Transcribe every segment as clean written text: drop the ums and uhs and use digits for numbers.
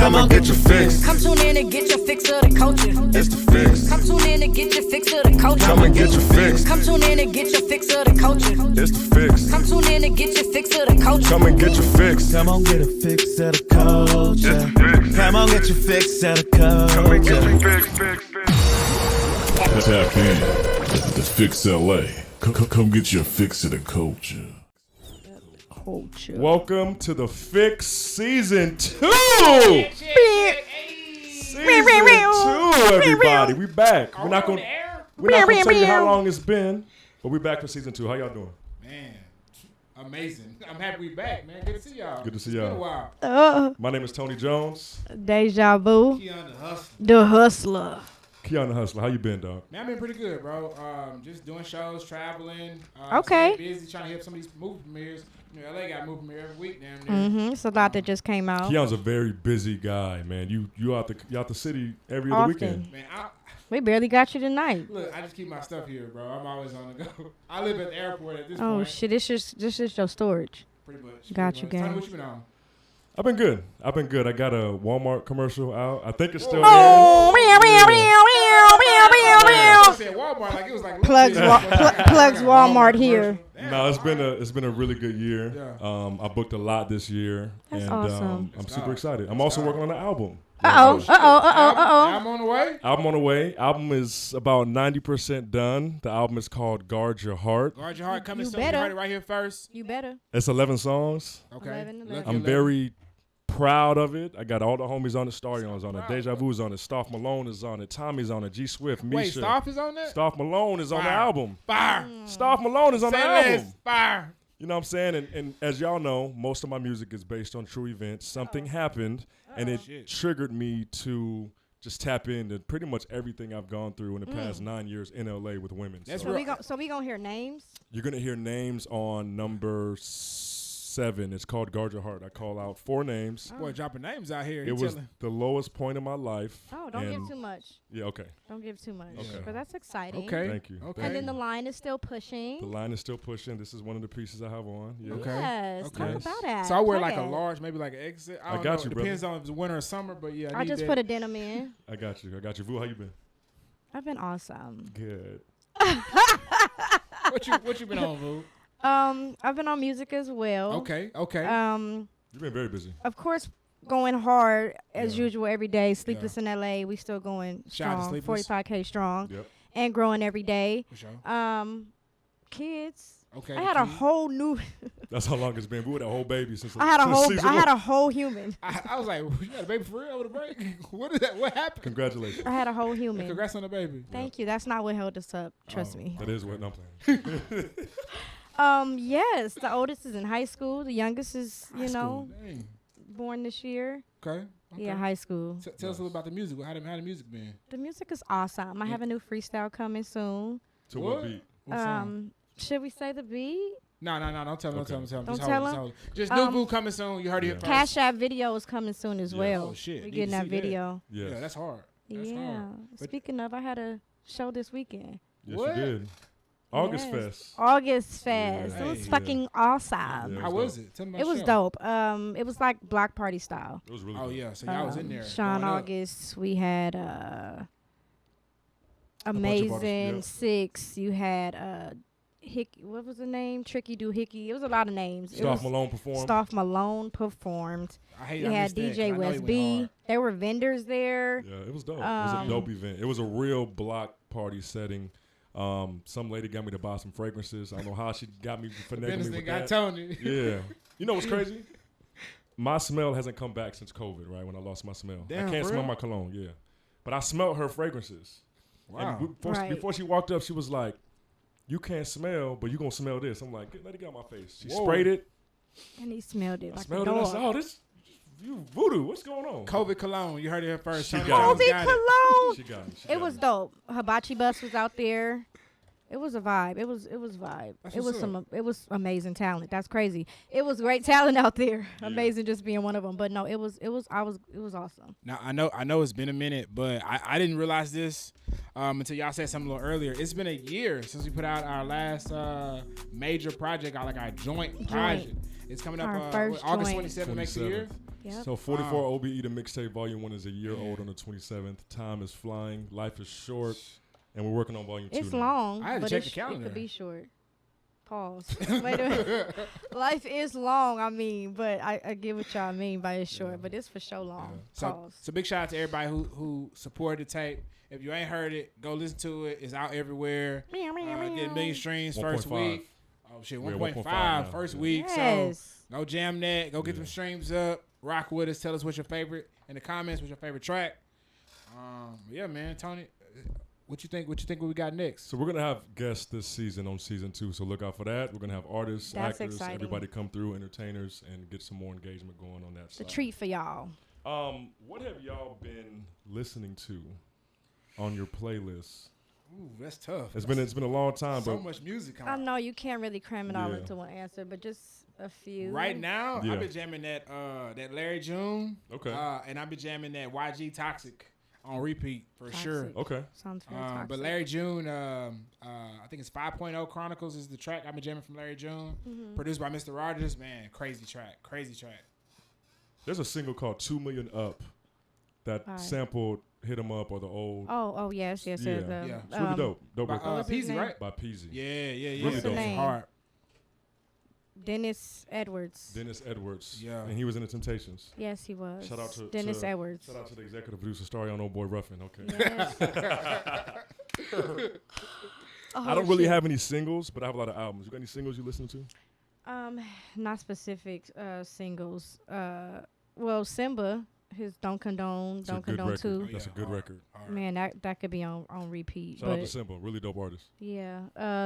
Come on, get your fix. Come tune in and get your fix of the culture. It's the fix. Come tune in and get your fix of the culture. Come and get your fix. Come tune in and get your fix of the culture. It's the fix. Come tune in and get your fix of the culture. Come and get your fix. Come on, get a fix of the culture. Come on, get your fix of the Come and get culture. your fix. Tap in. The Fix LA. Come get your fix of the culture. Welcome to the Fix Season 2. Season 2, everybody. We back. We're not gonna tell you how long it's been, but we're back for Season 2. How y'all doing? Man, amazing. I'm happy we back, man. Good to see y'all. Good to see It's been a y'all. while. My name is Tony Jones. Deja vu. Keon the Hustler. The hustler. Keon the Hustler. How you been, dog? Man, I've been pretty good, bro. Just doing shows, traveling. Okay. Staying busy, trying to hit some of these movie premieres. You know, LA got a movie premiere every week, damn near. It's a lot that just came out. Keon's a very busy guy, man. You out the city every other Often. weekend. Man, We barely got you tonight. look, I just keep my stuff here, bro. I'm always on the go. I live at the airport at this Oh point. shit! This is your storage. Pretty much. Got pretty you, much. Tell gang. me what you been on. I've been good. I got a Walmart commercial out. I think it's still Oh, airing. meow, meow, meow, meow, meow, meow, meow. I said Walmart like it was like Plugs plugs Walmart here. No, it's been a really good year. Yeah. I booked a lot this year, That's and awesome. I'm super excited. I'm also working on an album. Uh-oh. I'm on the way. Album on the way. Album is about 90% done. The album is called Guard Your Heart. Guard your heart coming You soon. better. You heard it right here first. You better. It's 11 songs. Okay. 11. Lucky I'm 11. very proud of it. I got all the homies on it. Starreon's on it. Deja Vu's on it. Stoff Malone is on it. Tommy's on it. G Swift, Misha. Wait, Stoff is on that? Stoff Malone is on the Fire. album. Fire. Stoff Malone is on the Say album. less. Fire. You know what I'm saying? And as y'all know, most of my music is based on true events. Something happened, and it Shit. triggered me to just tap into pretty much everything I've gone through in the past 9 years in LA with women. That's So real. So we gonna hear names. you're going to hear names on number 7. It's called Guard Your Heart. I call out 4 names. Boy, dropping names out here. It was the lowest point in my life. Oh, don't give and- too much. Yeah, okay. Don't give too much. Okay. But that's exciting. Okay. Thank you. Okay. And then the line is still pushing. The line is still pushing. This is one of the pieces I have on. Yeah. Okay. Yes. Okay. Talk about that. So I wear Play like a it. large, maybe like an exit. I don't got know. you, It depends on if it's winter or summer, but yeah. I need just that. put a denim in. I got you. Vu, how you been? I've been awesome. Good. What you been on, Vu? I've been on music as well. Okay. Okay. You've been very busy. Of course, going hard as Yeah. usual every day. Sleepless in LA, we still going Shout out to strong. Sleepless. 45K strong, Yep. and growing every day. For sure. Kids. Okay. I had a kid. whole new. That's how long it's been. We had a whole baby since I had a since whole. season I had one. a whole human. I was like, you got a baby for real over the break? What is that? What happened? Congratulations. I had a whole human. Congrats on the baby. Thank you. That's not what held us up. Trust Oh, me. That is what I'm playing. Yes. The oldest is in high school. The youngest is, High school. Dang. born this year. Okay. Yeah, high school. Tell us a little about the music. How the music been? The music is awesome. I have a new freestyle coming soon. To what beat? What song? Should we say the beat? No, don't tell him. Okay. Don't tell him. Don't Just tell hold it, him? just hold it. Just new boo coming soon. You heard it here first. Cash App video is coming soon as Yeah. well. Oh, shit. We're Need getting to that see that. video. Yes. Yeah, that's hard. That's Yeah. hard. But- Speaking of, I had a show this weekend. Yes, What? you did. August Yes. Fest. August Fest. Yeah. It was Hey. fucking awesome. Yeah. How was it? Tell me about It was the show. dope. It was like block party style. It was really Oh good. yeah, so y'all was in there. Sean going up. August. We had bunch of Amazing artists, 6. You had Hickey. What was the name? Tricky Doohickey. It was a lot of names. It Stoff was Malone performed. Stoff Malone performed. I hate. You I had missed that, 'cause DJ I know he West went B. hard. There were vendors there. Yeah, it was dope. It was a dope event. It was a real block party setting. Some lady got me to buy some fragrances. I don't know how she got me finagling Business me with nigga got that. Tony. Yeah. You know what's crazy? My smell hasn't come back since COVID, right? When I lost my smell. Damn, I can't for smell real? my cologne, yeah. But I smelled her fragrances. Wow. And before she walked up, she was like, "You can't smell, but you going to smell this." I'm like, "Let it get out my face." She Whoa. sprayed it. And he smelled it I like smelled a it. I dog. said, "Oh, this you voodoo. What's going on?" COVID cologne. You heard it here first. She Tony got Jones it. Kobe got it. Cologne. She got me. She It got was me. dope. Hibachi Bus was out there. It was a vibe. It was vibe. That's It was what's it was amazing talent. That's crazy. It was great talent out there. Yeah. Amazing just being one of them. But no, it was awesome. Now I know it's been a minute, but I didn't realize this until y'all said something a little earlier. It's been a year since we put out our last major project, our joint project. It's coming up Our first August joint. 27th next year. Yep. So 44 OBE, the mixtape volume 1 is a year old on the 27th. Time is flying. Life is short. And we're working on volume 2 It's now. long, I had to but check the it calendar. could be short. Pause. Wait a minute. Life is long, I mean, but I get what y'all mean by it's short, but it's for sure long. Pause. So big shout out to everybody who supported the tape. If you ain't heard it, go listen to it. It's out everywhere. Get a million streams first 1.5. week. Oh shit, Yeah, 1.5 now. first Yeah. week. Yes. So go jam that. Go get them streams up. Rock with us. Tell us what's your favorite in the comments. What's your favorite track? Yeah, man, Tony. What you think? What we got next? So we're gonna have guests this season on season 2. So look out for that. We're gonna have artists, That's actors, exciting. everybody come through, entertainers, and get some more engagement going on that It's a side. treat for y'all. What have y'all been listening to on your playlist? Ooh, that's tough. It's been a long time, So but much music. I know you can't really cram it all Yeah. into one answer, but just a few. Right now, Yeah. I've been jamming that Larry June. Okay. And I've been jamming that YG Toxic on repeat for Toxic. sure. okay. Sounds fantastic. But Larry June, I think it's 5.0 Chronicles is the track I've been jamming from Larry June. Produced by Mr. Rogers. Man, crazy track. There's a single called 2 Million Up that Alright. sampled Hit 'Em Up or the old. Oh, yes. Yeah. Yeah. It's really dope. Dope By record. what's his Peasy, name? right? By Peasy. Yeah. Really What's the dope. name? Hard. Dennis Edwards. Dennis Edwards. Yeah. And he was in the Temptations. Yes, he was. Shout out to Dennis Edwards. Shout out to the executive producer, Starreon, old boy Ruffin. Okay. Yes. I don't really have any singles, but I have a lot of albums. You got any singles you listen to? Not specific singles. Well, Simba, his Don't Condone, It's a Don't good Condone record. 2. That's a good record. Man, that could be on repeat. Shout out to But Simba, really dope artist. yeah,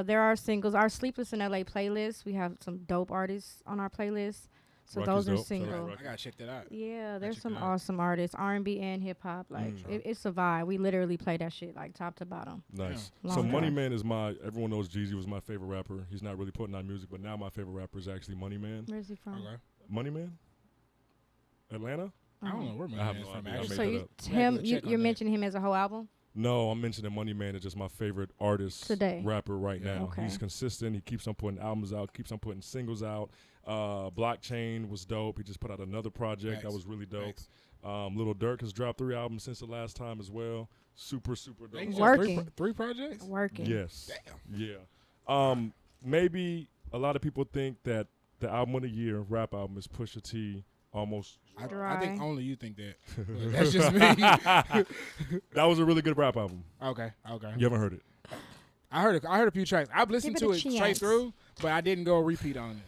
there are singles. Our Sleepless in LA playlist, we have some dope artists on our playlist. So Rocky's those are dope. Shout out to singles. Rocky. I gotta check that out. Yeah, there's check some it out. awesome artists, R&B and hip hop. Like it's a vibe. We literally play that shit like top to bottom. Nice. Yeah. So Long Money time. Man is everyone knows Jeezy was my favorite rapper. He's not really putting out music, but now my favorite rapper is actually Money Man. Where's he from? Okay. Money Man? Atlanta? I don't know where my I have man is no from. idea. I Actually. made So that you up. Check on you're that. mentioning him as a whole album? No, I'm mentioning Money Man is just my favorite artist Today. rapper right now. Okay. He's consistent. He keeps on putting albums out, keeps on putting singles out. Blockchain was dope. He just put out another project that Thanks. was really dope. Thanks. Lil Durk has dropped 3 albums since the last time as well. Super dope. They got Working. Three projects? Working. Yes. Damn. Yeah. Maybe a lot of people think that the album of the year, rap album, is Pusha T. Almost. I Dry. think only you think that. But that's just me. That was a really good rap album. Okay. You haven't heard it? I heard a few tracks. I've listened Give it to a it straight chance. through, but I didn't go repeat on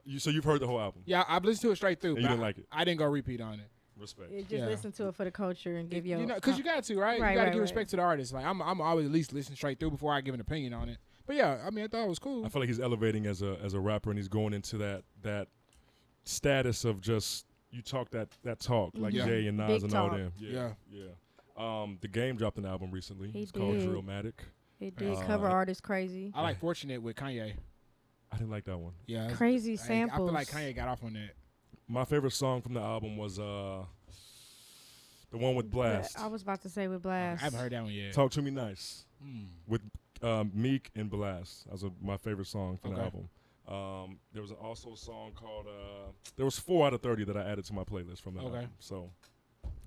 it. So you've heard the whole album? Yeah, I've listened to it straight through. And you but didn't like it? I didn't go repeat on it. Respect. Yeah, just Yeah. listen to it for the culture and give your. You know, because you got to, right? Right, You got to right, give right. respect to the artist. Like I'm always at least listen straight through before I give an opinion on it. But yeah, I mean, I thought it was cool. I feel like he's elevating as a rapper, and he's going into that status of just you talk that talk like Yeah. Jay and Nas Big and all talk. them. Yeah. The Game dropped an album recently. He It's called did. Drillmatic. It did cover artists crazy. I like Fortunate with Kanye. I didn't like that one. Yeah, it's- Crazy I samples. feel like Kanye got off on that. My favorite song from the album was the one with Blast. I was about to say with Blast. I haven't heard that one yet. Talk to Me Nice Mm. with Meek and Blast. That was my favorite song from the Okay. album. There was also a song called there was 4 out of 30 that I added to my playlist from the Okay. album. So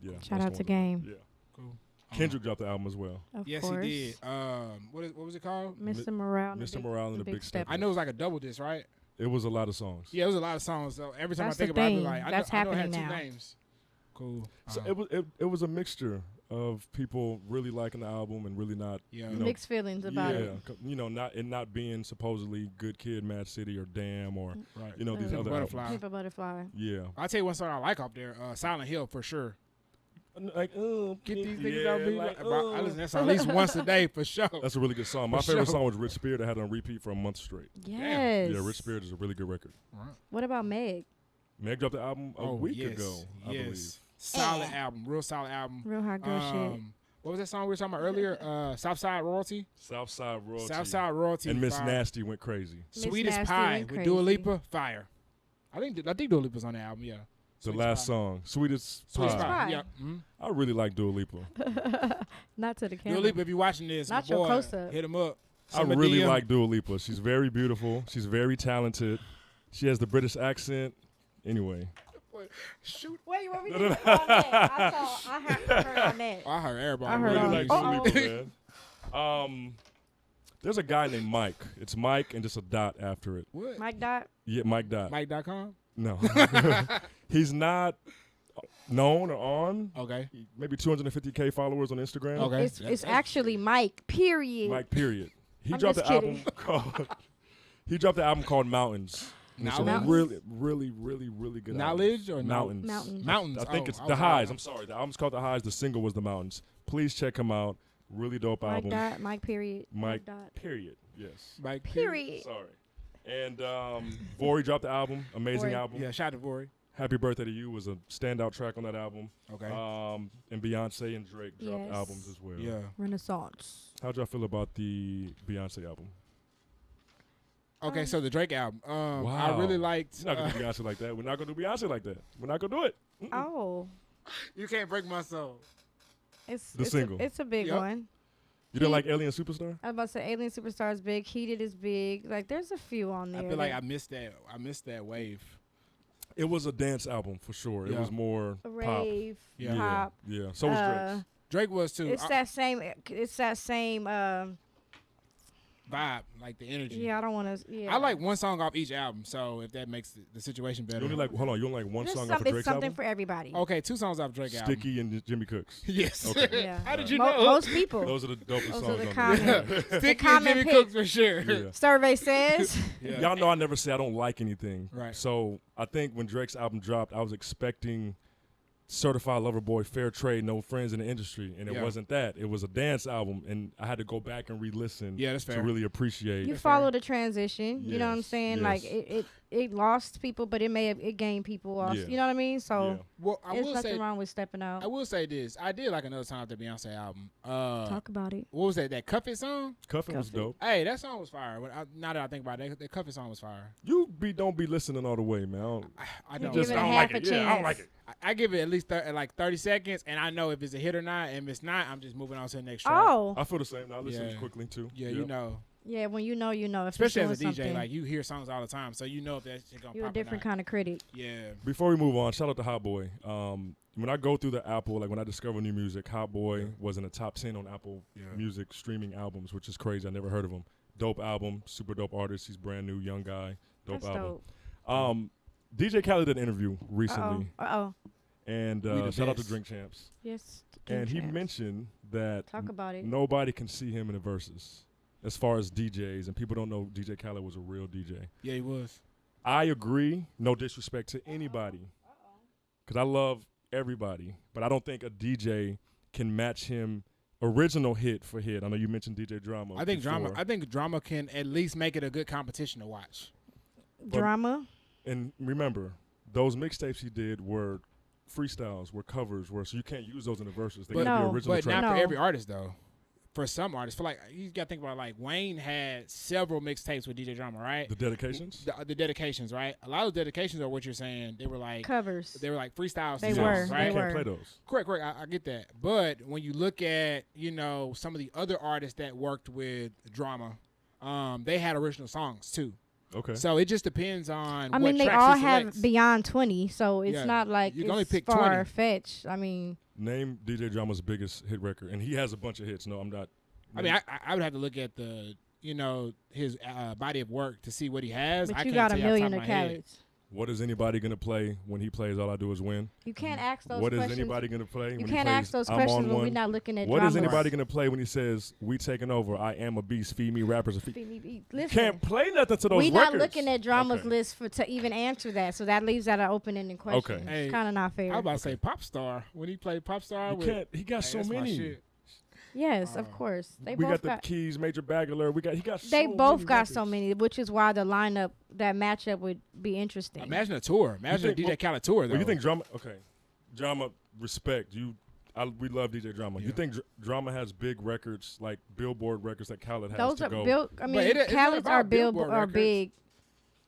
yeah. Shout that's out to one. Game. Yeah. Cool. Kendrick dropped the album as well. Of Yes, course. he did. What was it called? Mr. Morale. and the Mr. Morale and the Big Steppers. I know it was like a double disc, right? It was a lot of songs. Yeah, it was a lot of songs. So every time That's I think the about it, I be thing. like, That's I know it had happening two now. names. Cool. So it was a mixture of people really liking the album and really not. Yeah. You know, Mixed feelings about yeah, it. not being supposedly Good Kid, Mad City, or Damn, or right. you know these Pimp other Butterfly. albums. Pimp a Butterfly. Yeah. I'll tell you one song I like up there, Silent Hill for sure. Like, Get these niggas yeah, out of me. like, Bro, I listen to that song at least once a day for sure. That's a really good song. My For favorite sure. song was Rich Spirit. I had it on repeat for a month straight. Yes. Yeah, Rich Spirit is a really good record. What about Meg? Meg dropped the album a week yes, ago, I yes. believe. Solid album, real solid album. Real hot girl shit. What was that song we were talking about earlier? Southside Royalty. Southside Royalty. Southside Royalty. And Miss fire. Nasty went crazy. Miss Sweetest Nasty Pie went with Dua crazy. Lipa. Fire. I think Dua Lipa's on the album. Yeah. The Sweetest last Pie. song, Sweetest Sweetest Pie. Pie. Pie. Yeah. Mhm. I really like Dua Lipa. Not to the Dua camera. Lipa, if you're watching this, Not my your boy, close-up. hit him up. I Send him a really DM. like Dua Lipa. She's very beautiful. She's very talented. She has the British accent. Anyway, Boy, Shoot. Wait, you want me to hear on that? I heard on that. I heard everybody. I heard Really on like that. Sleeper, man. There's a guy named Mike. It's Mike and just a dot after it. What? Mike Dot. Yeah, Mike dot. Mike.com? No. He's not known or on. Okay. Maybe 250K followers on Instagram. Okay. It's actually Mike. Period. Mike, period. He I'm dropped just the album kidding. called. He dropped the album called Mountains. And it's a Mountains? really good Knowledge album. or Mountains. Mountains. Mountains. I think Oh, it's I The was Highs. wrong. I'm sorry. The album's called The Highs. The single was The Mountains. Please check him out. Really dope Mike album. Dot. Mike. Period. Mike, Dot. period. Yes. Mike. Period. Sorry. And Vori dropped the album. Amazing Vori. album. Yeah, shout out to Vori. Happy Birthday to You was a standout track on that album. Okay. And Beyonce and Drake dropped Yes. albums as well. Yeah. Renaissance. How'd y'all feel about the Beyonce album? Okay, so the Drake album. I Wow. really liked. You're not gonna do Beyonce like that. We're not gonna do Beyonce like that. We're not gonna do it. Oh, You can't break my soul. it's The it's single. it's a big Yep. one. You didn't like Alien Superstar? I was about to say Alien Superstar is big. Heated is big. Like there's a few on there. I feel like that- I missed that. I missed that wave. It was a dance album for sure. It Yeah. was more pop. rave, Yeah. pop. Yeah. So was Drake's. Drake was too. It's that same. It's that same. Vibe, like the energy. Yeah, I don't want to. Yeah, I like one song off each album, so if that makes the situation You better. only like hold on. You only like one There's song off some, of it's Drake's something album? for everybody. Okay, 2 songs off Drake album. Sticky and Jimmy Cooks. Yes. Okay. Yeah. How did you Mo- know? Most people. Those are the dopest Those songs are the on comments. there. Sticky and comment Jimmy pick. Cooks for sure. Yeah. Survey says. Yeah. Y'all know I never say I don't like anything. Right. So I think when Drake's album dropped, I was expecting Certified Lover Boy, Fair Trade, No Friends in the Industry, and it Yeah. wasn't that. It was a dance album, and I had to go back and re-listen Yeah, that's to fair. really appreciate. You follow the transition. You know what I'm Yes, saying? yes. Like it lost people, but it gained people off. Yeah. You know what I mean? So Yeah. Well, I there's will nothing say, wrong with stepping out. I will say this. I did like Another Time off the Beyonce album. Talk about it. What was that? That Cuff It song? Cuffin' was Cuff It. dope. Hey, that song was fire. Now that I think about it, that Cuff It song was fire. You don't be listening all the way, man. I You don't. give Just it I a don't half like a it. Yeah, I don't chance. like it. I give it at least like 30 seconds, and I know if it's a hit or not. And if it's not, I'm just moving on to the next track. Oh, I feel the same. I listen Yeah. quickly too. Yeah, Yep. you know. yeah. When you know, you know. If Especially it's as a doing DJ, something, like you hear songs all the time, so you know if that shit gonna you're a pop different or not. kind of critic. Yeah. Before we move on, shout out to Hot Boy. When I go through the Apple, like when I discover new music, Hot Boy was in the top 10 on Apple Music streaming albums, which is crazy. I never heard of him. Dope album, super dope artist. He's brand new, young guy. Dope That's album. dope. DJ Khaled did an interview Uh recently, oh. and We the shout out to best. Drink Champs. Yes. And he Champs. mentioned that Talk about it. nobody can see him in the verses as far as DJs, and people don't know DJ Khaled was a real DJ. Yeah, he was. I agree. No disrespect to anybody, because I love everybody, but I don't think a DJ can match him original hit for hit. I know you mentioned DJ Drama. I think before. drama can at least make it a good competition to watch. Drama. And remember, those mixtapes he did were freestyles, were covers, so you can't use those in the verses. They But- gotta be No, original But track. not for No. every artist though. For some artists, for like you got to think about like Wayne had several mixtapes with DJ Drama, right? The dedications. The dedications, right? A lot of dedications are what you're saying. They were like Covers. they were like freestyles. They songs, were, You right? they can't were. play those. Correct. I get that. But when you look at, some of the other artists that worked with Drama, they had original songs too. Okay. So it just depends on I what mean, they tracks all he have selects. beyond 20, so it's Yeah, not like you can it's only pick 20. far fetched. I mean, Name DJ Drama's biggest hit record, and he has a bunch of hits. No, I'm not. I mean, I would have to look at the, his body of work to see what he has. but I you can't got a tell you off the million top of of my head. Khaled's. What is anybody gonna play when he plays? All I do is win. You can't ask those What is questions. anybody gonna play? You when can't he plays, ask those I'm questions on when we're one? not looking at What drama. is anybody gonna play when he says "We taking over"? I am a beast. Feed me rappers. Listen, Can't play nothing to those we're records. not looking at drama's Okay. list to even answer that, so that leaves that an open-ended question. Okay. Hey, It's kind of not fair. I was about to say Pop Star when he played Pop Star. You can't. He got so that's my many. shit. Yes, of course. They We both got the Keys, Major Bagular. He got. They so both many got so records. many, which is why the lineup, that matchup would be interesting. Imagine a tour. Imagine a think- DJ Khaled tour. Though. Well, you think Drama? Okay, Drama. Respect you. We love DJ Drama. You think Drama has big records like Billboard records that Khaled has Those to are go? built. I mean, it's not Khaled's about are Billboard are records. big.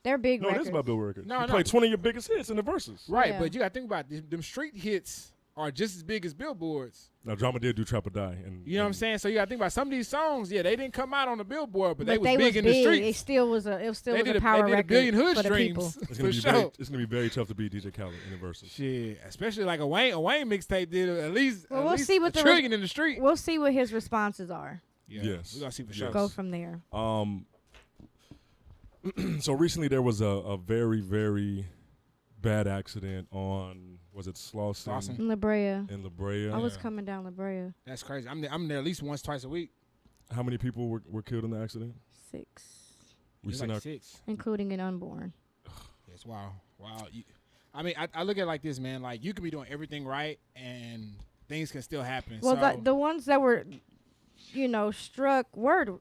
They're big No, it records. is about Billboard records. No, you no. play 20 of your biggest hits in the verses. right? Yeah. But you got to think about them street hits are just as big as billboards. Now, Drama did do Trap or Die. And, You know what I'm saying? So you got to think about some of these songs. Yeah, they didn't come out on the billboard, but they was they big in the streets. It still was a They power did a record billion hood for the streams. people. It's For gonna be sure. it's gonna be very tough to beat DJ Khaled in the Versuz. Shit, especially like a Wayne mixtape did at least, Well, at we'll least see a what the trillion in the street. We'll see what his responses are. Yeah, Yes. we gotta see for Yes. sure. Go from there. So recently there was a very, very bad accident on, was it Slauson? Slauson. La Brea. In La Brea. I was coming down La Brea. That's crazy. I'm there at least once, twice a week. How many people were killed in the accident? 6, We It's seen like our 6. including an unborn. Yes, wow. I mean, I look at it like this, man. Like, you can be doing everything right, and things can still happen. Well, so, the ones that were, struck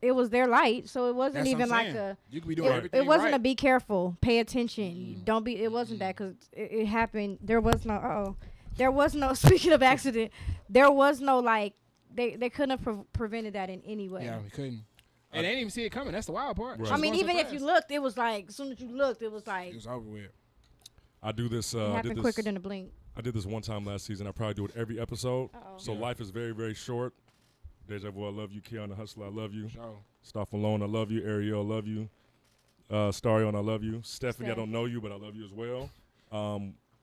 it was their light, so it wasn't that's even what I'm like saying. a. You can be doing Right. everything It wasn't right. a be careful, pay attention, don't be. It wasn't that because it happened. There was no. There was no. Speaking of accident, there was no like. They couldn't have prevented that in any way. Yeah, we couldn't. And they didn't even see it coming. That's the wild part. Right. It's I mean, going so even if you fast. looked, it was like as soon as you looked, it was like It was over with. I do this. it I happened did quicker this. than a blink. I did this one time last season. I probably do it every episode. Uh-oh. So life is very, very short. Deja Vu, I love you. Keon the Hustler, I love you. So, Staff Malone, I love you. Ariel, I love you. Starreon, I love you. Stephanie, I Steph. don't know you, but I love you as well.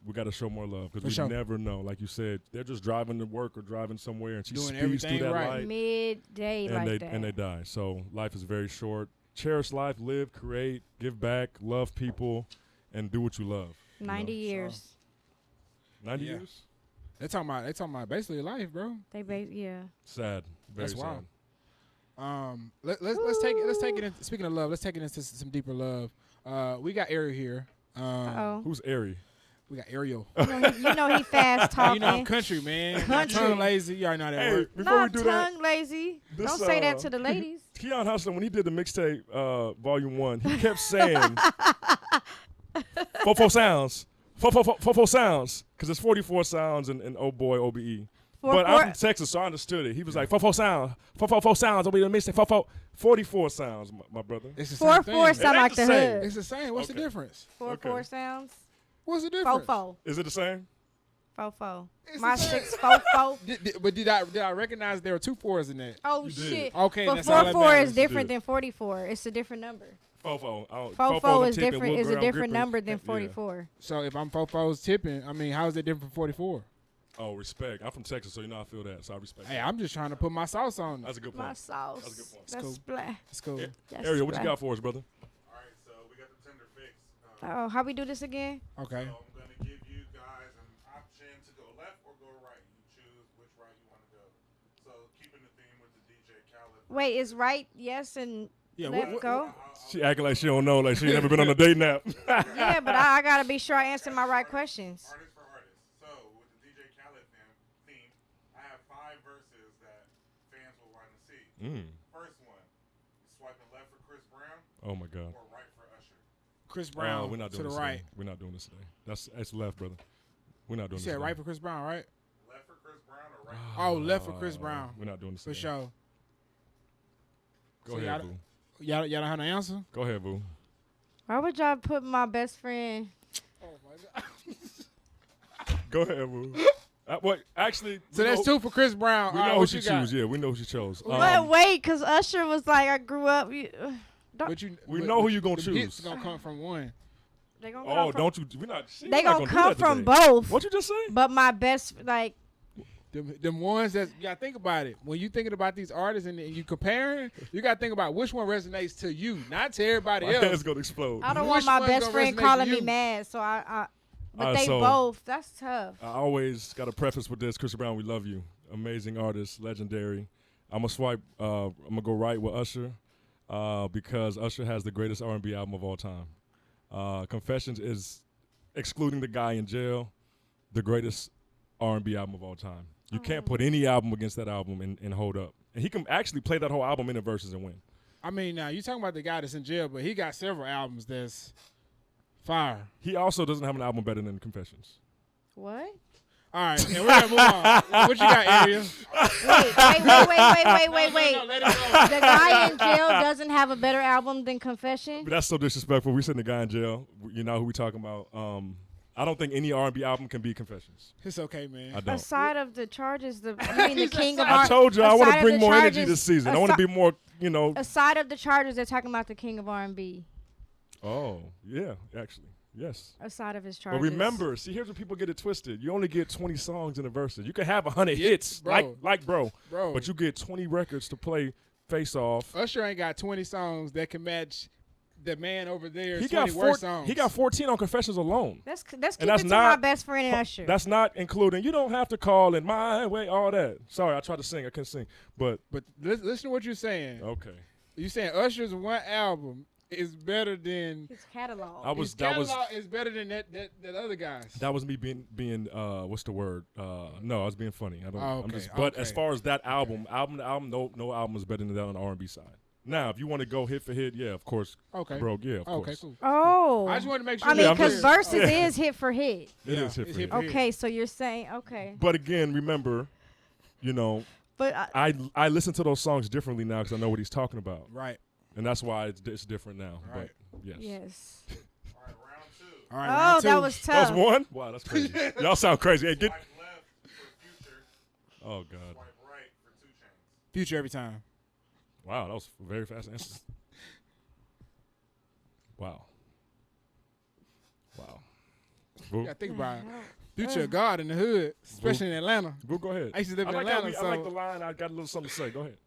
We got to show more love because For we sure. never know. Like you said, they're just driving to work or driving somewhere, and she Doing speeds everything through that right. light, Midday and like they that. and they die. So life is very short. Cherish life, live, create, give back, love people, and do what you love. 90 know, years. 90 Yeah. years? they talking about basically life, bro. Yeah. Sad. Very That's sad. wild. Let's take it in, speaking of love, let's take it into some deeper love. We got Ariel here. Oh. Who's Ari? We got Ariel. You know he fast talking. You know I'm country, man. Country. Tongue lazy. You already know that Hey, word. before we Not do tongue lazy. this, Don't say that to the ladies. Keon Hustler, when he did the mixtape, Volume 1, he kept saying, 44 sounds. 44 sounds. Because it's 44 sounds in Oh Boy, OBE. But I'm from Texas, so I understood it. He was like, 44 sounds. 44 sounds. OBE, the mixtape. 44 sounds, my brother. It's the same 4-4 thing. sound It like ain't the the same. hood. It's the same. What's the Okay. difference? 4-4 sounds. What's the difference? 4-4. Is it the same? 4-4. It's My the same. 6-4-4. But did I recognize there were 2 4s in that? Oh You did. shit. Okay, But that's all that 4-4 matters. is different You than 44. It's a different number. Fofo. 4-4 is different. Is a different number than 44. So if I'm 4-4's tipping, I mean, how is it different from 44? Oh, respect. I'm from Texas, so you know I feel that, so I respect Hey, that. I'm just trying to put my sauce on it. That's a good My point. sauce. That's a good point. That's cool. splat. It's cool. Yeah. That's Ariel, what you splat. got for us, brother? All right, so we got the tender fix. Oh, how we do this again? Okay. So I'm going to give you guys an option to go left or go right. You choose which route you want to go. So keeping the theme with the DJ Khaled. Wait, is right yes and Yeah, left go? She acting like she don't know, like she ain't never been on a date nap. Yeah, but I gotta be sure I answer my right questions. Artist for artist. So with the DJ Khaled theme, I have 5 verses that fans will want to see. First one, you swiping left for Chris Brown Oh my God. or right for Usher. Chris Brown we're not to doing the this right. Today. We're not doing this today. That's left, brother. We're not You doing this said today. right for Chris Brown, right? Left for Chris Brown or right Oh, left for Chris Brown. We're not doing this For today. sure. Go So ahead, y'all- boo. Y'all don't have an answer? Go ahead, boo. Why would y'all put my best friend? Oh, my God. Go ahead, boo. What? Actually, So that's 2 for Chris Brown. We All right, know who what she you got? chose. Yeah, we know who she chose. But wait, cause Usher was like, I grew up. But you, We but- know who but you gonna the hits choose. gonna come from one. They gonna Oh, come from, don't you? We're not. They gonna come from both. What you just say? But my best, like, Them ones that you gotta think about it. When you thinking about these artists and you comparing, you gotta think about which one resonates to you, not to everybody My else. head's gonna explode. I don't Which want my one's best gonna friend resonate calling to me you? mad. So I but Alright, they so- both. That's tough. I always got to preface with this. Chris Brown, we love you. Amazing artist, legendary. I'm gonna swipe. I'm gonna go right with Usher because Usher has the greatest R&B album of all time. Confessions is, excluding the guy in jail, the greatest R&B album of all time. You can't put any album against that album and hold up. And he can actually play that whole album in the verses and win. I mean, now you talking about the guy that's in jail, but he got several albums that's fire. He also doesn't have an album better than Confessions. What? All right, and we're gonna move on. What you got, Ariel? Wait. No, let it go. The guy in jail doesn't have a better album than Confession. But that's so disrespectful. We send the guy in jail. You know who we talking about? I don't think any R&B album can beat Confessions. It's okay, man. I don't. Aside of the charges, the king of I R. told you I want to aside of bring the more energy charges- this season. I want to be more, Aside of the charges, they're talking about the king of R&B. Oh, yeah, actually. Yes. Aside of his charges. But remember, see, here's where people get it twisted. You only get 20 songs in a verses. You can have 100 hits, bro. like bro, Bro. but you get 20 records to play face off. Usher ain't got 20 songs that can match the man over there. He 20 got worst songs. He got 14 on Confessions alone. Let's keep And it that's to not- my best friend and Usher. That's not including. You don't have to call in my way, all that. Sorry, I tried to sing. I couldn't sing. But Listen to what you're saying. okay. You saying Usher's one album is better than his catalog. his catalog is better than that other guy's. That was me being what's the word? No, I was being funny. I don't. Oh, I'm okay, just. But okay. as far as that album, no album is better than that on the R&B side. Now, if you want to go hit for hit, yeah, of course. Okay. Bro, yeah, of Okay, course. cool. Oh. I just wanted to make sure. I mean, I'm because just- verses is hit for hit. It is hit it's for hit. hit for Okay, so you're saying But again, remember, But I listen to those songs differently now because I know what he's talking about, Right. and that's why it's different now. Right. But yes. yes. All right, round two. All right. Oh, round two. that was That tough. was one. Wow, that's crazy. Y'all sound crazy. Hey, get. Swipe left for Future. Oh God. Swipe right for 2 Chainz. Future every time. Wow, that was a very fast answer. Wow. Yeah, think about it. hell? Future a god in the hood, especially in Atlanta. Boo, go ahead. I used to live in like Atlanta, I like so- the line. I got a little something to say. Go ahead.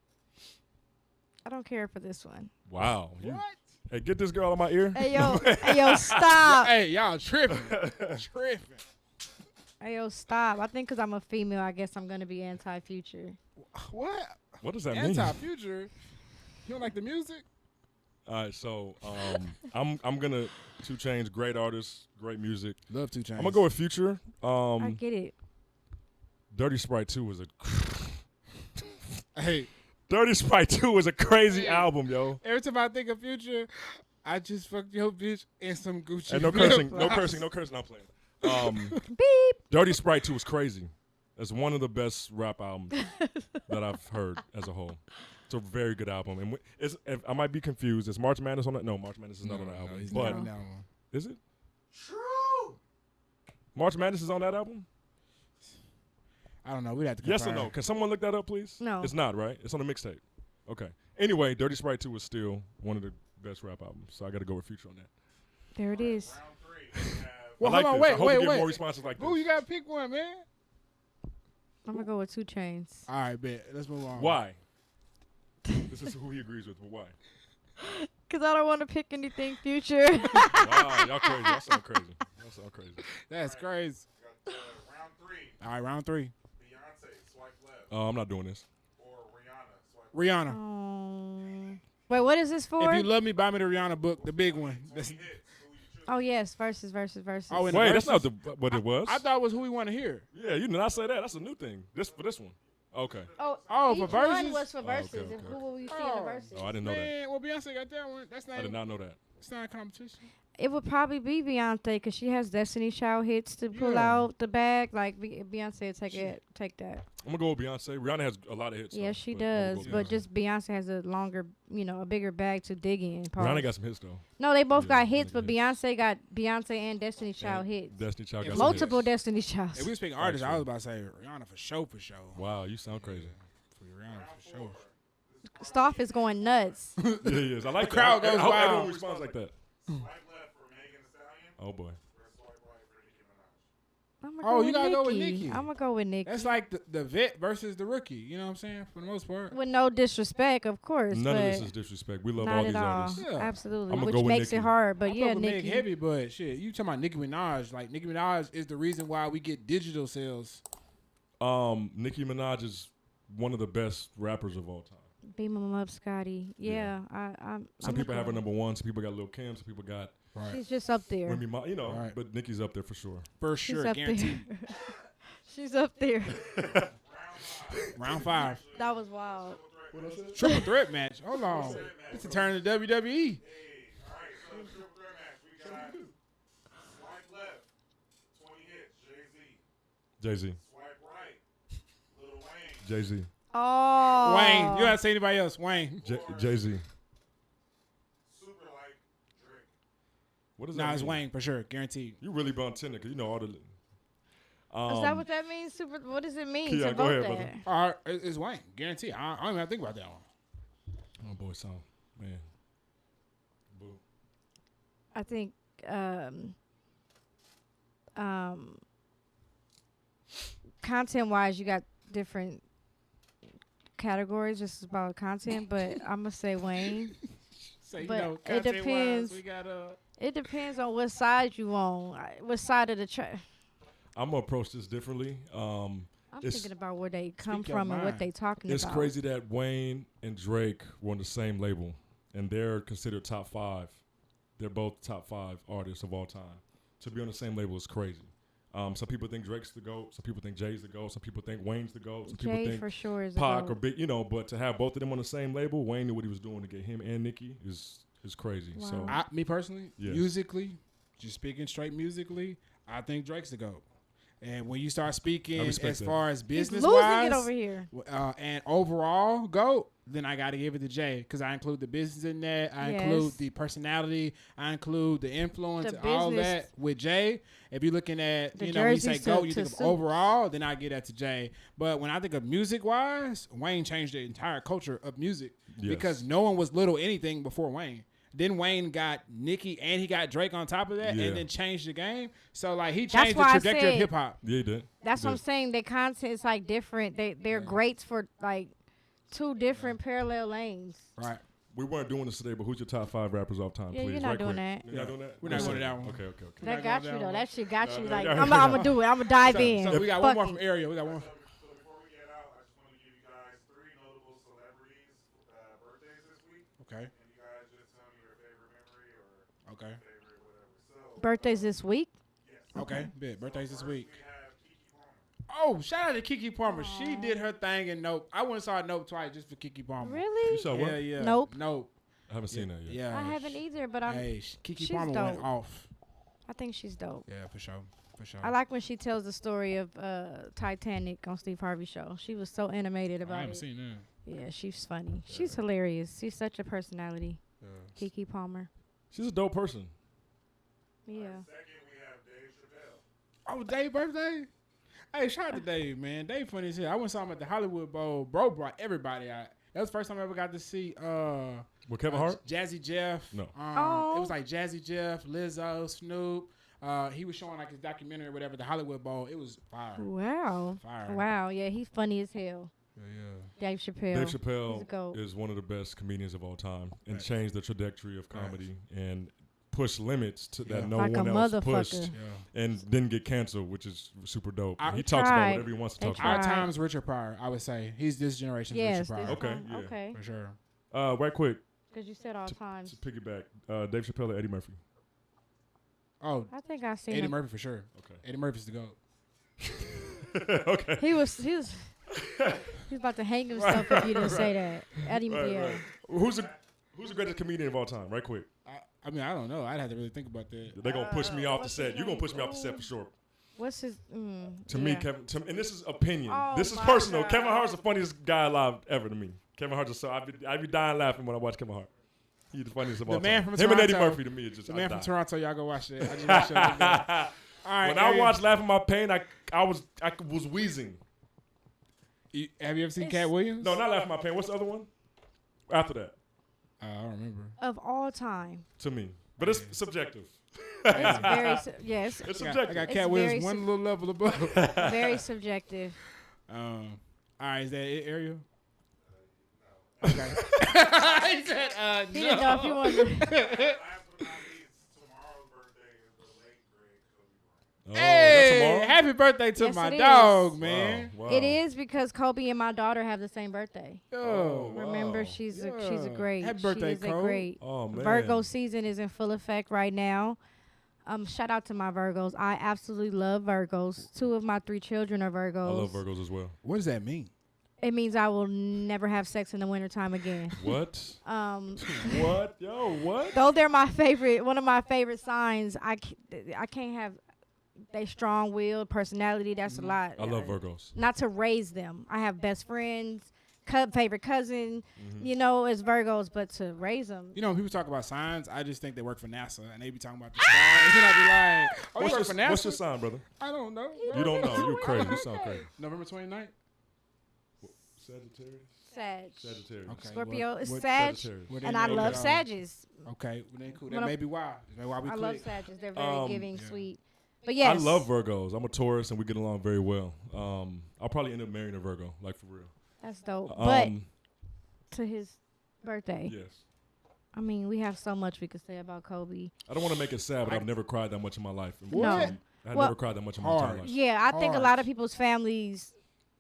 I don't care for this one. Wow. What? Hey, get this girl on my ear. Hey yo, stop. Hey, y'all tripping. Tripping. Hey yo, stop. I think because I'm a female, I guess I'm gonna be anti-future. What? What does that mean? Anti-future? You don't like the music? All right, so I'm gonna 2 Chainz, great artist, great music. Love 2 Chainz. I'm gonna go with Future. I get it. Dirty Sprite 2 was a Hey, Dirty Sprite 2 was a crazy Hey. album, yo. every time I think of Future, I just fucked your bitch in some Gucci. And no cursing, no cursing, no cursing. I'm playing. Beep. Dirty Sprite 2 was crazy. It's one of the best rap albums that I've heard as a whole. It's a very good album, and I might be confused. Is March Madness on that? No, March Madness is not on the album. he's but not on that one. is it? True. March Madness is on that album? I don't know. We'd have to Yes or confirm. no? Can someone look that up, please? No. It's not, right? It's on the mixtape. Okay. Anyway, Dirty Sprite 2 is still one of the best rap albums, so I got to go with Future on that. There it is. Round 3. We have Well, I like hold on. this. I Wait, hope wait, we get wait. more responses like Boo, this. you got to pick one, man. I'm gonna go with 2 Chainz. All right, bet. Let's move on. Why? This is who he agrees with, but why? Cause I don't want to pick anything future. Wow, y'all crazy. Y'all sound crazy. Y'all sound crazy. That's crazy. got, round 3. All right, round 3. Beyonce, swipe left. I'm not doing this. Or Rihanna, swipe Rihanna. Wait, what is this for? If you love me, buy me the Rihanna book, the big one. That's, hits. Who you choose? Oh yes, versus. Oh, in the Wait, that's verses? not what it was. I thought it was who we want to hear. Yeah, you did not say that. That's a new thing. This for this one. Okay. Oh, each for verses? one was for verses. okay, And okay. who will we see in the verses? Oh, I didn't know that. Man, well, Beyonce got that one. That's not. I did not know that. It's not a competition. It would probably be Beyonce because she has Destiny Child hits to pull Yeah. out the bag. Like Beyonce, take that. I'm gonna go with Beyonce. Rihanna has a lot of hits. Yes, though, she but I'm gonna does. go But Beyonce. just Beyonce has a longer, a bigger bag to dig in. Rihanna got some hits though. No, they both Yeah, got hits, but hits. Beyonce got Beyonce and Destiny Child And hits. Destiny Child got And some Multiple hits. Destiny Childs. If we speaking artists, I was about to say Rihanna for sure, for sure. Wow, you sound crazy. For Rihanna for sure. Stoff is going nuts. Yeah, yes. I like The crowd that. goes I hope wild. everyone responds like that. Swipe left for Megan Thee Stallion. Oh boy. Or swipe right for Nicki Minaj. Oh, you gotta go with Nicki. I'm gonna go with Nicki. That's like the vet versus the rookie. You know what I'm saying? For the most part. With no disrespect, of course. None of but this is disrespect. We love not all these at all. artists. Yeah. Absolutely, I'ma which go with makes Nicki. it hard. But I yeah, fuck with Meg Nicki. heavy, but shit, you talking about Nicki Minaj? Like Nicki Minaj is the reason why we get digital sales. Nicki Minaj is one of the best rappers of all time. Beam 'em up, Scotty. Yeah, I'm. Some people have her number one. Some people got Lil Kim. Some people got She's just up there. Remy Ma. You know, Right. but Nicki's up there for sure. For She's sure, up guaranteed. there. She's up there. Round 5. That was wild. Triple threat match. Hold on. It's a turn to WWE. Hey, all right, so triple threat match. We got swipe left, 20 hits, Jay-Z. Jay-Z. Swipe right, Lil Wayne. Jay-Z. Oh. Wayne. You gotta say anybody else. Wayne. Jay-Z. Super like What does that Nah, it's mean? Wayne for sure, guaranteed. You really been Tinder because you know all the. Is that what that means? Super. What does it mean Keon, to go vote ahead, that? brother. All right, it's Wayne, guaranteed. I don't even have to think about that one. Oh boy, so man. Boo. I think content wise, you got different categories just about content, but I'm gonna say Wayne. So, But it content-wise, depends. We got It depends on what side you on, what side of the track. I'm gonna approach this differently. I'm It's- thinking about where they come Speak your from and what mind. they talking It's about. crazy that Wayne and Drake were on the same label, and they're considered top 5. They're both top 5 artists of all time. To be on the same label is crazy. Some people think Drake's the GOAT. Some people think Jay's the GOAT. Some people think Wayne's the GOAT. Some people Jay think for sure is a Pac GOAT. or Big, but to have both of them on the same label, Wayne knew what he was doing to get him and Nicki is crazy. Wow. So me personally, Yes. musically, just speaking straight musically, I think Drake's the GOAT. And when you start speaking I as respect that. far as He's business losing wise, it over here. And overall GOAT, then I got to give it to Jay because I include the business in that. I Yes. include the personality. I include the influence, The all business. that with Jay. If you're looking at, The when you say jerseys GOAT, to you think of suits. overall, then I get that to Jay. But when I think of music wise, Wayne changed the entire culture of music Yes. because no one was little anything before Wayne. Then Wayne got Nicki and he got Drake on top of that Yeah. and then changed the game. So like he That's changed the why I trajectory of said- hip hop. yeah, he did. That's what I'm Did. saying. The content is like different. They're greats for like two different parallel lanes. Right. We weren't doing this today, but who's your top 5 rappers off time, Yeah, please? you're not right doing quick. that. You're not doing that? We're not going to that one. Okay. We're That not got going you down though. one. That shit got you. Like yeah. I'm gonna do it. I'm gonna dive in. So we got one more Fuck from it. Ariel. We got one. So before we get out, I just want to give you guys 3 notable celebrities' birthdays this week, Okay. and you guys just tell me your favorite memory or Okay. favorite whatever. So, Birthdays this week. Okay. Bit. Birthdays this week. we have Keke Palmer. Oh, shout out to Keke Palmer. She did her thing in Nope. I went and saw Nope twice just for Keke Palmer. Really? You saw what? Yeah. Nope. Nope. I haven't seen that yet. Yeah. I haven't either, but Hey, Keke she's Palmer went dope. off. I think she's dope. Yeah, for sure. For sure. I like when she tells the story of Titanic on Steve Harvey's show. She was so animated I about haven't it. seen that. Yeah, she's funny. She's hilarious. She's such a personality. Yeah. Keke Palmer. She's a dope person. Yeah. Second, we have Dave Chappelle. Oh, Dave's birthday? Hey, shout out to Dave, man. Dave funny as hell. I went and saw him at the Hollywood Bowl. Bro brought everybody out. That was the first time I ever got to see With Kevin Hart? Jazzy Jeff. No. It was like Jazzy Jeff, Lizzo, Snoop. He was showing like his documentary or whatever, the Hollywood Bowl. It was fire. Wow. Fire. Wow. Yeah, he's funny as hell. Yeah. Dave Chappelle. Dave He's a Chappelle goat. is one of the best comedians of all time and Right. changed the trajectory of comedy and pushed limits to Yeah. that no Like a one else motherfucker. pushed and didn't get canceled, which is super dope. I- He talks about tried. whatever he wants to They talk tried. Our about. time's Richard Pryor, I would say. He's this generation's Yes. Richard Pryor. Okay, time. yeah. Okay. For sure. Right quick, Because you said all times. to piggyback, Dave Chappelle or Eddie Murphy? Oh, I think I seen Eddie him. Murphy for sure. Okay. Eddie Murphy's the GOAT. Okay. He was he's about to hang himself if you didn't say that. Eddie, Right, yeah. right. Who's the greatest comedian of all time? Right quick. I mean, I don't know. I'd have to really think about that. They're gonna push me off the what's set. his You're gonna name? push me off the set for sure. What's his? To me, yeah. Kevin, and this is opinion. Oh this is my personal. God. Kevin Hart's the funniest guy alive ever to me. Kevin Hart's just so I'd be dying laughing when I watch Kevin Hart. He's the funniest of all The man time. from Him and Eddie Toronto. Murphy to me is just The I man from die. Toronto, y'all go watch that. I just watched that. All right. When I watched Laughing My Pain, I was wheezing. Have you ever seen It's- Cat Williams? No, not Laughing My Pain. What's the other one? After that, I don't remember. Of all time, to me, but it's subjective. it's very yes, It's I got subjective. Cat It's Williams very one little level above. very subjective. All right, is that it, Ariel? Okay. he said, He didn't know if you wanted. Last but not least, tomorrow's birthday is the late great Kobe Bryant. Oh, Hey, that's tomorrow? happy birthday to Yes, my it is. dog, man. Wow. It is because Kobe and my daughter have the same birthday. Yo. Remember, Wow. she's a Yeah. great. Happy birthday, she is Cole. a great. Oh man. Virgo season is in full effect right now. Shout out to my Virgos. I absolutely love Virgos. 2 of my 3 children are Virgos. I love Virgos as well. What does that mean? It means I will never have sex in the wintertime again. What? Um, What? Yo, what? though they're my favorite, one of my favorite signs. I can't have they strong-willed personality. That's a lot. I love Virgos. Not to raise them. I have best friends, favorite cousin, you know, as Virgos, but to raise them. You know, when people talk about signs, I just think they work for NASA, and they be talking about the stars. And I be like, oh, you work for NASA? What's your sign, brother? I don't know. You don't know. You crazy. You sound crazy. November 29th? Sagittarius. Okay. Scorpio is what- Sag, Sagittarius. and I love Sages. Okay, well, then cool. When That may be why. That's why we I click. love Sages. They're very giving, Yeah. sweet. But yes, I love Virgos. I'm a Taurus, and we get along very well. I'll probably end up marrying a Virgo, like for real. That's dope. But Um, to his birthday, yes. I mean, we have so much we could say about Kobe. I don't want to make it sad, but I've never cried that much in my life. No. I've Well, never cried that much in my entire hard. life. Yeah, I think a Hard. lot of people's families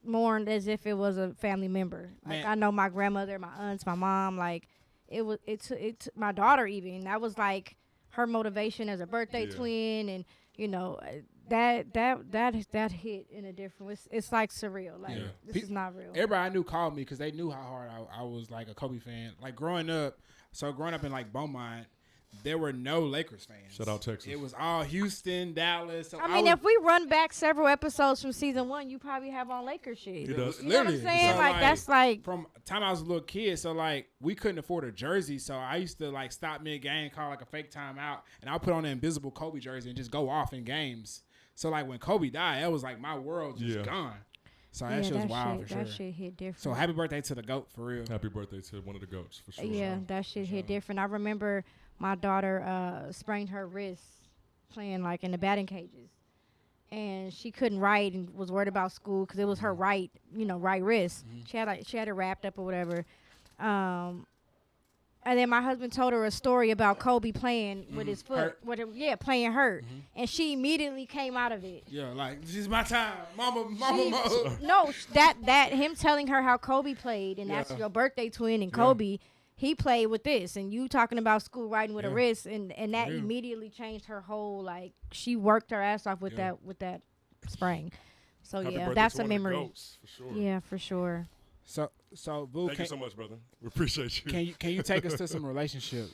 mourned as if it was a family member. Like Man. I know my grandmother, my aunts, my mom. Like it my daughter even. That was like her motivation as a birthday Yeah. twin, and you know that hit in a different. It's like surreal. Like Yeah. this is not real. Everybody I knew called me because they knew how hard I was like a Kobe fan. Like growing up in like Beaumont, there were no Lakers fans. Shout out Texas. It was all Houston, Dallas. So I mean, if we run back several episodes from season 1, you probably have on Lakers shit. He does. You know what I'm Literally. saying? So, Like that's like from time I was a little kid, so like we couldn't afford a jersey, so I used to like stop mid game, call like a fake timeout, and I'll put on an invisible Kobe jersey and just go off in games. So like when Kobe died, that was like my world just gone. So that shit was wild for sure. That shit hit different. So happy birthday to the GOAT for real. Happy birthday to one of the goats for sure. Yeah, that shit hit different. I remember my daughter sprained her wrist playing like in the batting cages, and she couldn't write and was worried about school because it was her right wrist. She had it wrapped up or whatever. And then my husband told her a story about Kobe playing with his foot, playing hurt, and she immediately came out of it. Yeah, like this is my time, mama mode. No, that him telling her how Kobe played, and that's your birthday twin, and Kobe, he played with this, and you talking about school writing with a wrist, and that immediately changed her whole, like, she worked her ass off with that sprain. So Happy yeah, birthday that's to a one of the memory. goats, for sure. Yeah, for sure. So Boo, Thank you so much, brother. We appreciate you. Can you take us to some relationship?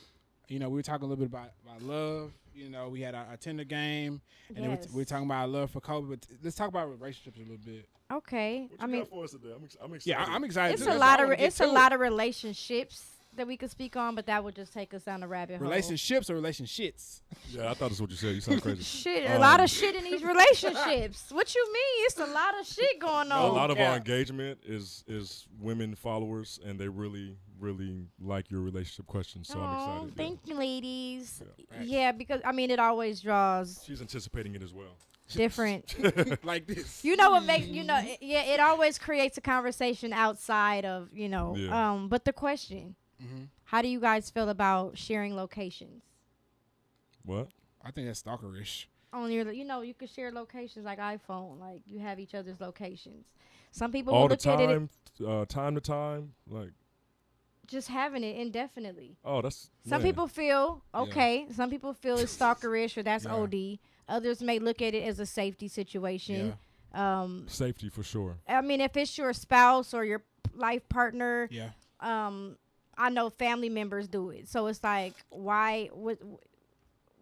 You know, we were talking a little bit about love. You know, we had our Tinder game, and then we were talking about our love for Kobe. But let's talk about relationships a little bit. What Okay, you I mean, got for us today? I'm excited. Yeah, I'm excited. it's too. a That's lot why I of wanna get it's a to lot it. of relationships that we could speak on, but that would just take us down the rabbit hole. Relationships or relationships? Yeah, I thought that's what you said. You sound crazy. Shit, a lot of shit in these relationships. What you mean? It's a lot of shit going on. A lot of yeah. our engagement is women followers, and they really like your relationship questions. So I'm excited. Thank you, ladies. Yeah. Yeah, because I mean, it always draws She's anticipating it as well. different. Like this. You know what makes it always creates a conversation outside of Yeah. But the question, how do you guys feel about sharing locations? What? I think that's stalkerish. On your, you could share locations like iPhone, like you have each other's locations. Some people All will the look at it time to time, like. just having it indefinitely. Oh, that's. Some yeah. people feel okay. Some people feel it's stalkerish or that's Yeah. OD. Others may look at it as a safety situation. Safety for sure. I mean, if it's your spouse or your life partner, Yeah. I know family members do it. So it's like, why?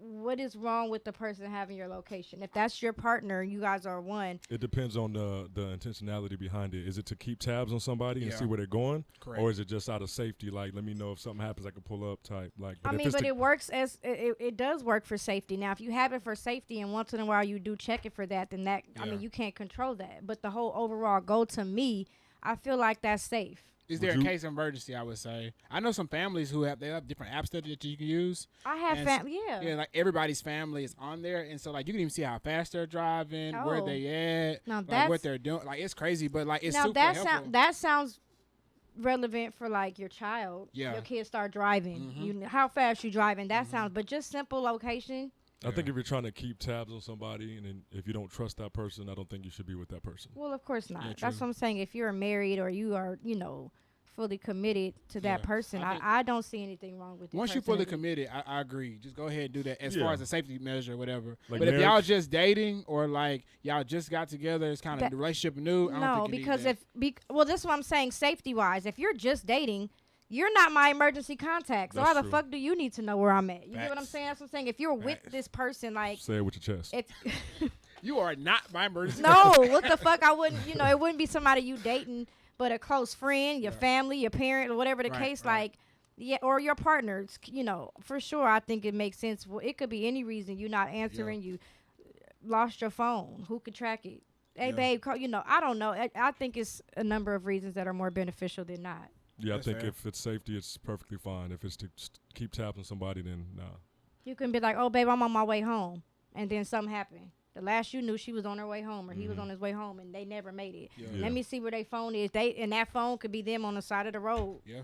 What is wrong with the person having your location? If that's your partner, you guys are one. It depends on the intentionality behind it. Is it to keep tabs on somebody and Yeah. see where they're going, Correct. or is it just out of safety? Like, let me know if something happens, I can pull up type. Like, I if mean, it's but to- it works as it does work for safety. Now, if you have it for safety and once in a while you do check it for that, then I Yeah. mean, you can't control that. But the whole overall goal to me, I feel like that's safe. Is Would there a you- case of emergency? I would say. I know some families who have different apps that you can use. I have And family, yeah. Yeah, like everybody's family is on there, and so like you can even see how fast they're driving, where Oh. they at, Now like that's- what they're doing. Like it's crazy, but like it's Now super that helpful. that sounds relevant for like your child. Yeah. Your kids start driving. Mhm. You how fast you driving. That sounds. But just simple location. I think if you're trying to keep tabs on somebody, and then if you don't trust that person, I don't think you should be with that person. Well, of course not. Yeah, That's true. what I'm saying. If you're married or you are, fully committed to that Yeah. person, I think- I don't see anything wrong with. the Once you're person fully that committed, I agree. Just go ahead and do that as Yeah. far as a safety measure or whatever. Like but if y'all marriage- just dating or like y'all just got together, it's kind of That- the relationship new. I don't No, think you need because that. well, this is what I'm saying. Safety wise, if you're just dating, you're not my emergency contact. So That's why the true. fuck do you need to know where I'm at? You get what I'm Facts. saying? That's what I'm saying. If you're with Facts. this person, like, Say it with your chest. if you are not my emergency. no, what the fuck? I wouldn't. It wouldn't be somebody you dating but a close friend, your family, your parent, or whatever the case, like, yeah, or your partners, you know, for sure, I think it makes sense. Well, it could be any reason you're not answering, you lost your phone, who could track it? Hey, babe, call, you know, I don't know. I think it's a number of reasons that are more beneficial than not. Yeah, That's I think fair. if it's safety, it's perfectly fine. If it's to keep tapping somebody, then nah. You can be like, oh, babe, I'm on my way home, and then something happened. The last you knew, she was on her way home, or he was on his way home, and they never made it. Yeah. Yeah. Let me see where their phone is. And that phone could be them on the side of the road. Yeah.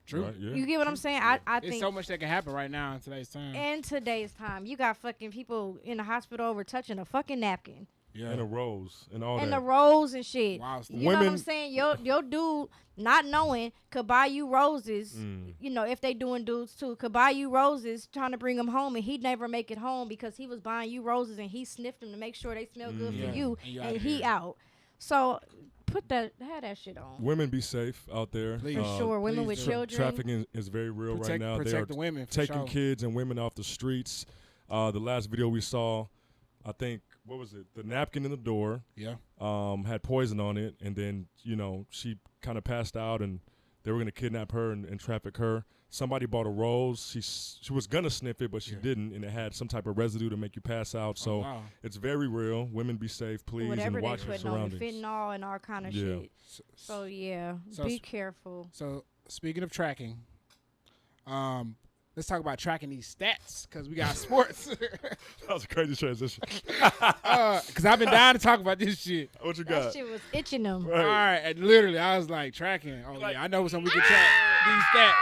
True. Right, yeah. You get what I'm saying? I It's think so much that can happen right now in today's time. in today's time, you got fucking people in the hospital over touching a fucking napkin. Yeah. And a rose and all And that. the rolls and shit. Wow, stuff. You know what I'm Women- saying? Your dude, not knowing, could buy you roses. You know, if they doing dudes too, could buy you roses trying to bring them home, and he'd never make it home because he was buying you roses and he sniffed them to make sure they smell good Yeah. for you, And you and outta he here. out. So have that shit on. Women, be safe out there. Please. For sure, women please with do. children. Trafficking is very real right now. They are Protect the women. For taking sure. kids and women off the streets. The last video we saw, I think, what was it? The napkin in the door Yeah. had poison on it, and then, you know, she kind of passed out, and they were going to kidnap her and traffic her. Somebody bought a rose. She was going to sniff it, but she didn't, and it had some type of residue to make you pass out. So wow. it's very real. Women, be safe, please, Whatever and they watch your putting on, the surroundings. fentanyl and all kind of Yeah. shit. So yeah, So be s- careful. So speaking of tracking, let's talk about tracking these stats because we got sports. That was a crazy transition. Because I've been dying to talk about this shit. What you That got? shit was itching them. Right. All right, and literally, I was like tracking. Oh Like, yeah, I know something we can track these stats.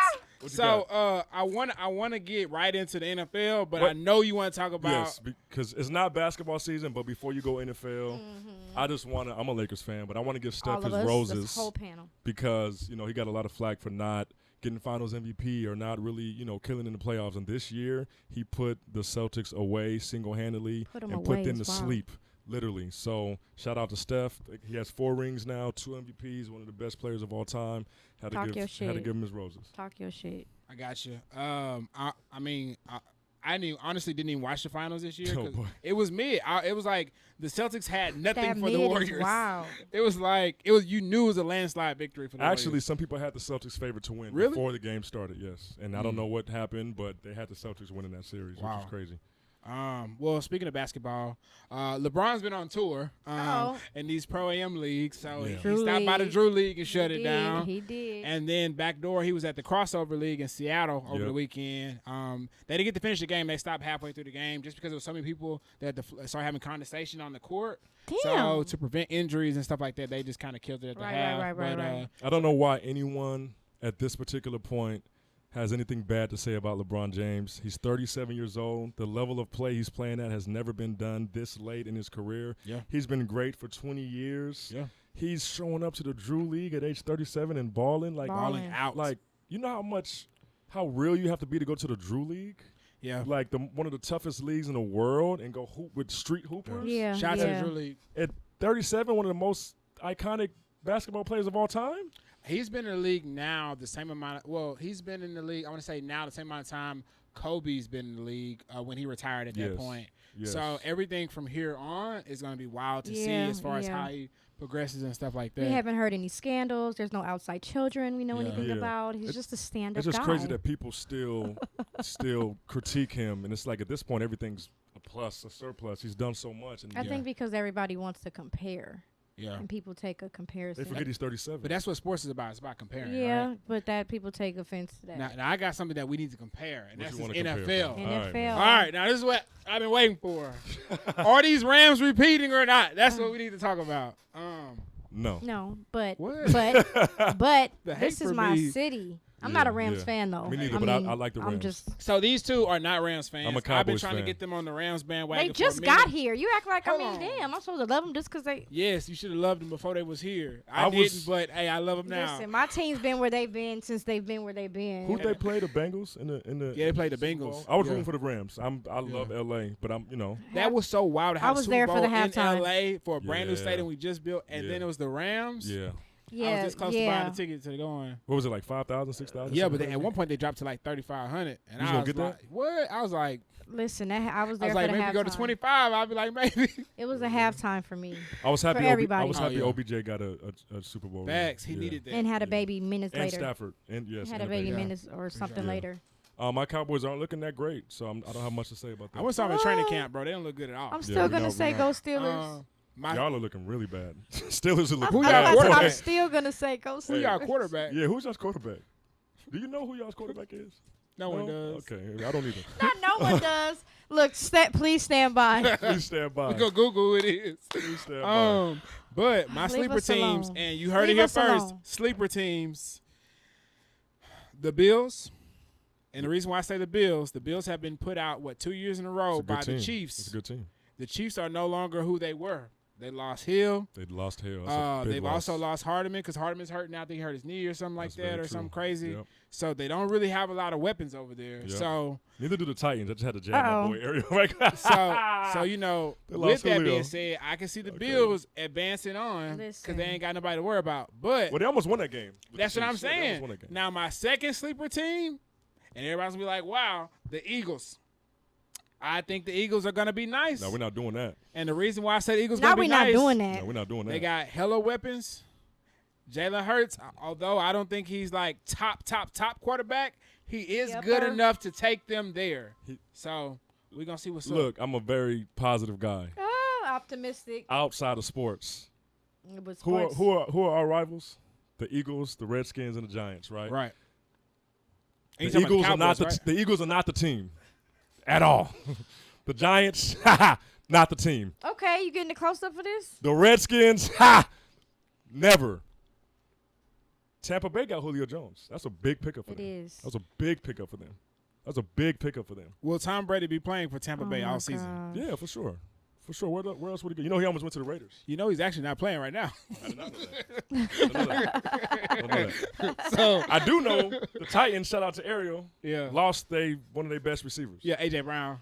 What you So I want to get right into the NFL, but I What- know you want to talk about. Yes, because it's not basketball season, but before you go NFL, I just want to – I'm a Lakers fan, but I want to give Steph All his of us, roses this whole panel. because, you know, he got a lot of flack for not getting finals MVP or not really, you know, killing in the playoffs. And this year, he put the Celtics away single-handedly Put 'em and away put them to is wild. sleep, literally. So shout out to Steph. He has 4 rings now, 2 MVPs, one of the best players of all time. Had Talk your to shit. give him his roses. Talk your shit. I got you. I mean, I honestly didn't even watch the finals this year. Oh, 'Cause boy. it was mid. It was like the Celtics had nothing That for the mid is Warriors. wild. It was like you knew it was a landslide victory for the Actually, Warriors. some people had the Celtics favored to win Really? before the game started, yes. And I don't know what happened, but they had the Celtics winning that series, Wow. which is crazy. Well, speaking of basketball, LeBron's been on tour Uh-oh. in these Pro AM leagues. So Yeah. he Drew stopped by the League. Drew League and shut He it did. down. He did. And then backdoor, he was at the Crossover League in Seattle over Yep. the weekend. They didn't get to finish the game. They stopped halfway through the game just because there was so many people that started having condensation on the court. So Damn. to prevent injuries and stuff like that, they just kind of killed it at the Right, half. right. But, I don't know why anyone at this particular point has anything bad to say about LeBron James. He's 37 years old. The level of play he's playing at has never been done this late in his career. Yeah. He's been great for 20 years. Yeah. He's showing up to the Drew League at age 37 and balling. Like, balling out. Like, you know how real you have to be to go to the Drew League? yeah. Like one of the toughest leagues in the world and go hoop with street hoopers? Yeah. Shout out to yeah. the Drew League. At 37, one of the most iconic basketball players of all time? He's been in the league now the same amount. He's been in the league. I want to say now the same amount of time Kobe's been in the league when he retired at that Yes. point. Yes. So everything from here on is going to be wild to see Yeah, as far as yeah. how he progresses and stuff like that. We haven't heard any scandals. There's no outside children we know Yeah. anything Yeah. about. He's just a stand-up It's just guy. crazy that people still critique him, and it's like at this point everything's a plus, a surplus. He's done so much, and I think because everybody wants to compare, Yeah. and people take a comparison. they forget he's 37. But that's what sports is about. It's about comparing. yeah, Right? but that people take offense to that. Now I got something that we need to compare, and What that's you this wanna compare, NFL. bro? NFL. All right, now this is what I've been waiting for. Are these Rams repeating or not? That's what we need to talk about. no. No, but What? but The this hate is for my me. city. I'm Yeah, not a Rams yeah. fan though. Me neither, but I like the I'm Rams. just. So these two are not Rams fans. I'm a I've been Cowboys trying fan. to get them on the Rams bandwagon. They for just a minute. got here. You act like Hold I mean, on. damn, I'm supposed to love them just because they. Yes, you should have loved them before they was here. I I didn't, was- but hey, I love them now. Listen, my team's been where they've been since they've been where they've been. Who'd they play? The Bengals in the Yeah, they played the Super Bowl? Bengals. I was Yeah. rooting for the Rams. I love LA, but I'm That was so wild to have I a was Super there for Bowl the in halftime. LA for a brand new Yeah. stadium we just built, and Yeah. then it was the Rams. yeah. Yeah, I was this close to yeah. buying the ticket to go in. What was it, like 5,000, 6,000? Yeah, but at one point they dropped to like 3,500, and You was I gonna was get that? like, "What?" I was like, Listen, I was I there was like, for the maybe halftime. go to 25. I'd be like, maybe. It was a halftime for me. I was happy. For everybody. I was happy. Oh, yeah. OBJ got a Super Bowl. Facts. He Yeah. needed that. And had a baby minutes And later. Stafford. And yes, Had a and baby Yeah. minutes or something Yeah. later. My Cowboys aren't looking that great, so I don't have much to say about that. I went saw him in training camp, bro. They don't look good at all. I'm we still gonna know, say we go know. Steelers. Y'all are looking really bad. Steelers are looking Who I'm y'all bad. quarterback? I'm still gonna say go Who Steelers. y'all quarterback? Yeah, who's y'all's quarterback? Do you know who y'all's quarterback is? No one does. Okay, I don't either. Not no one does. Look, please stand by. Please stand by. We go Google who it is. Please stand by. But my Leave sleeper us teams, alone. and you heard Leave it here us first. alone. Sleeper teams. The Bills. And the reason why I say the Bills have been put out, 2 years in a row It's a good by team. the Chiefs. It's a good team. The Chiefs are no longer who they were. They lost Hill. They lost Hill. That's a big They've loss. also lost Hardeman because Hardeman's hurt now. I think he hurt his knee or something like That's very that or true. something crazy. Yep. So they don't really have a lot of weapons over there. Yep. So Neither do the Titans. I just had to jab my boy Ariel. so you know, They with lost that Julio. being said, I can see the Okay. Bills advancing on because Listen. they ain't got nobody to worry about. But Well, they almost won that game. with that's the what I'm Chiefs. Yeah, they almost won saying. that game. Now my second sleeper team, and everybody's gonna be like, "Wow, the Eagles." I think the Eagles are gonna be nice. No, we're not doing that. And the reason why I said Eagles Now gonna we're be not nice, doing that. No, we're not doing that. they got hella weapons. Jalen Hurts, although I don't think he's like top quarterback, he is good Yepper. enough to take them there. So we're gonna see what's up. Look, I'm a very positive guy. Oh, optimistic. Outside of sports, It was who are, sports. who are our rivals? The Eagles, the Redskins, and the Giants. Right. Right. The And you're talking Eagles are not Cowboys, the right? the Eagles are not the team at all. The Giants, not the team. Okay, you getting the close up for this? The Redskins, never. Tampa Bay got Julio Jones. That's a big pickup for It them. is. That's a big pickup for them. That's a big pickup for them. Will Tom Brady be playing for Tampa Bay Oh all my season? God. Yeah, for sure. For sure. Where else would he go? You know he almost went to the Raiders. You know he's actually not playing right now. I did not know that. I didn't know that. I didn't know that. So I do know the Titans, shout out to Ariel, yeah, lost one of their best receivers. yeah, AJ Brown.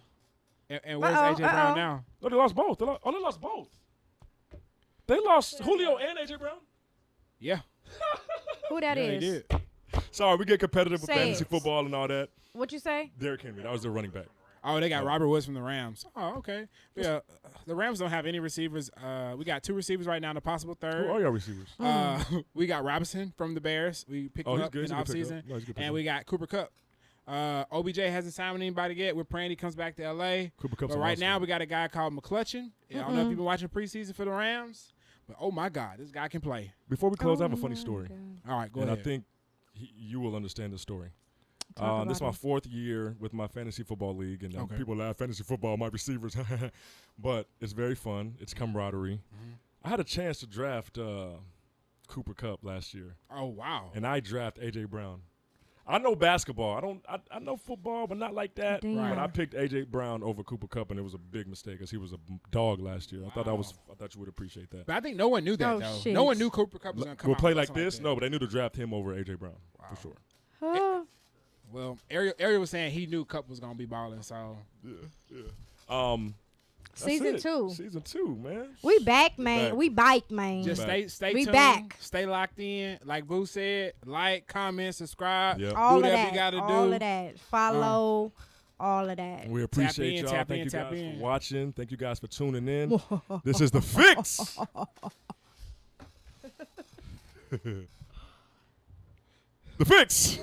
And where's Uh-oh, AJ Brown uh-oh. now? No, they lost both. They lost both. They lost Julio and AJ Brown. Yeah, Who that yeah, is? they did. Sorry, we get competitive with Say fantasy it. football and all that. What you say? Derrick Henry, that was their running back. Oh, they got Robert Woods from the Rams. Oh, okay. Yeah, the Rams don't have any receivers. We got 2 receivers right now, and a possible Who third. are your receivers? We got Robinson from the Bears. We picked Oh, him he's up good. in the He's a good offseason. pickup. No, he's a good And pickup. we got Cooper Kupp. OBJ hasn't signed with anybody yet. We're praying he comes back to L.A. Cooper Kupp's But a right monster. now, we got a guy called McClutchin. I don't know if you've been watching preseason for the Rams, but oh my God, this guy can play. Before we close, I have a Oh funny my story. God. All right, go And ahead. I think you will understand the story. Talk This is about my it. 4th year with my fantasy football league, and Okay. people laugh fantasy football, my receivers, but it's very fun. It's camaraderie. I had a chance to draft Cooper Kupp last year, Oh wow. and I draft AJ Brown. I know basketball. I know football, but not like that. Damn. But I picked AJ Brown over Cooper Kupp, and it was a big mistake because he was a dog last year. I thought you would appreciate that. But I think no one knew that Oh, though. shit. No one knew Cooper Kupp was gonna come We'll out play with like something this. that. No, but they knew to draft him over AJ Brown for sure. Oh, Well, Ariel was saying he knew Kupp was gonna be balling, so That's Season it. 2. Season 2, man. We back, man. Back. We bike, man. just Back. stay We tuned, back. stay locked in. Like Boo said, like, comment, subscribe. Yep. all do of whatever that. you gotta all do. of that. Follow. All of that. We appreciate in, y'all. tap Thank in, you tap guys in. for watching. Thank you guys for tuning in. This is The Fix. The Fix.